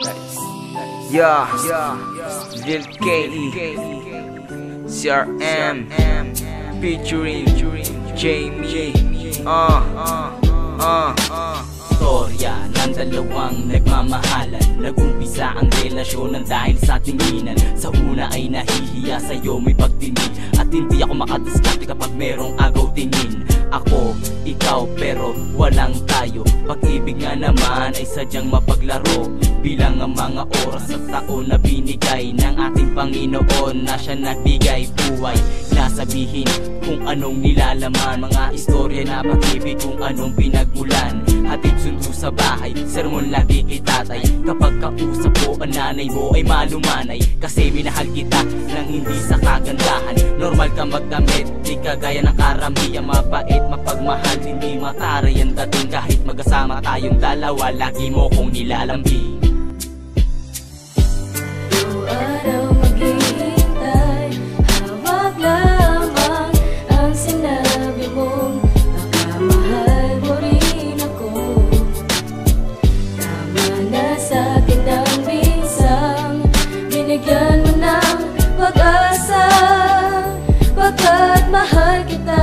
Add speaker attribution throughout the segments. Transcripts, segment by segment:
Speaker 1: Yeah, Lil K.E, CRM, featuring Jamie.
Speaker 2: Storya ng dalawang nagmamahalan. Nag-umpisa ang relasyon ng dahil sa tinginan. Sa una ay nahihiya sa'yo may pagtingin, at hindi ako makadiskarte kapag merong agaw tingin. Ako, ikaw, pero walang tayo. Pag-ibig nga naman ay sadyang mapaglaro. Bilang ang mga oras at taon na binigay ng ating Panginoon, na siya nagbigay buhay. Nasabihin kung anong nilalaman, mga istorya na pag-ibig kung anong pinagmulan. Hatid sundo sa bahay, sermon lagi kay tatay. Kapag kausap ko ang nanay mo ay malumanay, kasi minahal kita nang hindi sa kagandahan. Normal ka magdamit, di kagaya ng karamihan. Mabait, mapagmahal, hindi mataray ang dating. Kahit magkasama tayong dalawa, lagi mo kong nilalambing.
Speaker 3: Pagkat mahal kita,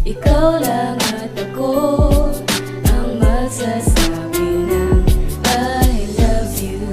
Speaker 3: ikaw lang at ako ang magsasabi ng I love you.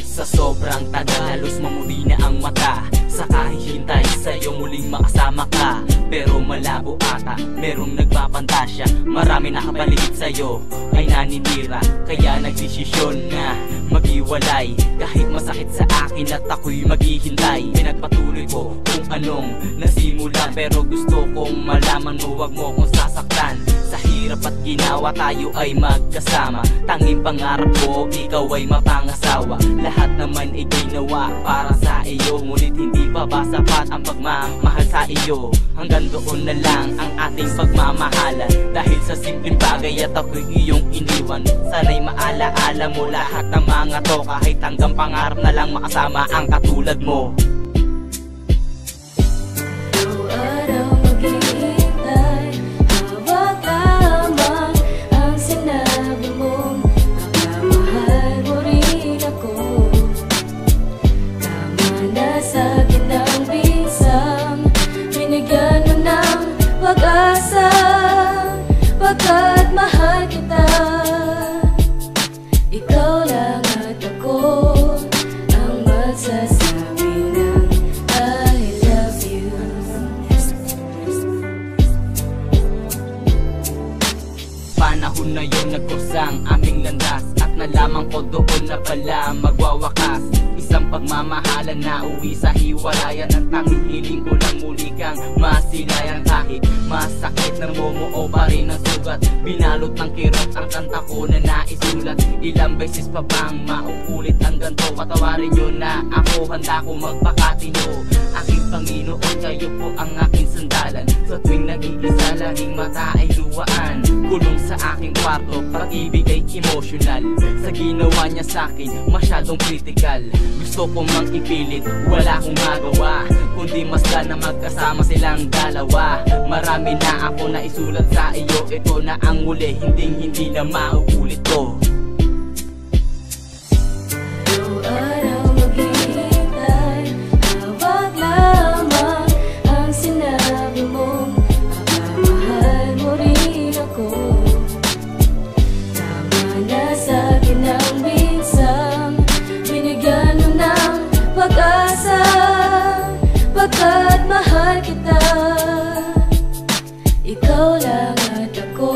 Speaker 2: Sa sobrang tagal, halos mamuli na ang mata. Sa kahihintay sa'yo muling makasama ka, pero malabo ata, merong nagpapantasya. Marami nakapaligid sa'yo ay naninira, kaya nagdesisyon na maghiwalay. Kahit masakit sa akin at ako'y maghihintay, pinagpatuloy ko kung anong nasimula. Pero gusto kong malaman mo, wag mo kong sasaktan. Sa hirap at ginawa tayo ay magkasama. Tanging pangarap ko, ikaw ay mapangasawa. Lahat naman ay ginawa para sa iyo, ngunit hindi pa ba sapat ang pagmamahal sa iyo? Hanggang doon na lang ang ating pagmamahalan, dahil sa simpleng bagay at ako'y iyong iniwan. Sana'y maalaala mo lahat ng mga to, kahit hanggang pangarap na lang makasama ang katulad mo.
Speaker 3: Pagkat mahal kita, ikaw lang at ako ang magsasabi ng I love you.
Speaker 2: Panahon na yun nagkusang aming landas, at nalaman ko doon na pala magwawakas. Isang pagmamahalan na uwi sa hiwalayan. Ang tanging hiling ko lang muli kang masilayan. Kahit masakit na mumuo pa rin ang sugat, binalot ng kirot ang kanta ko na naisulat. Ilang beses pa bang mauulit ang ganto? Patawarin nyo na ako, handa ko magpakatino. Aking Panginoon, kayo po ang aking sandalan. Sa tuwing nag-iisa, laging mata ay luwaan. Kulong sa aking kwarto, pag-ibig ay emotional. Sa ginawa niya sa'kin, masyadong critical. Gusto ko mang ipilit, wala akong magawa, kundi masdan na magkasama silang dalawa. Marami na ako na isulat sa iyo, ito na ang muli, hindi na mauulit to.
Speaker 3: Pagkat mahal kita, ikaw lang at ako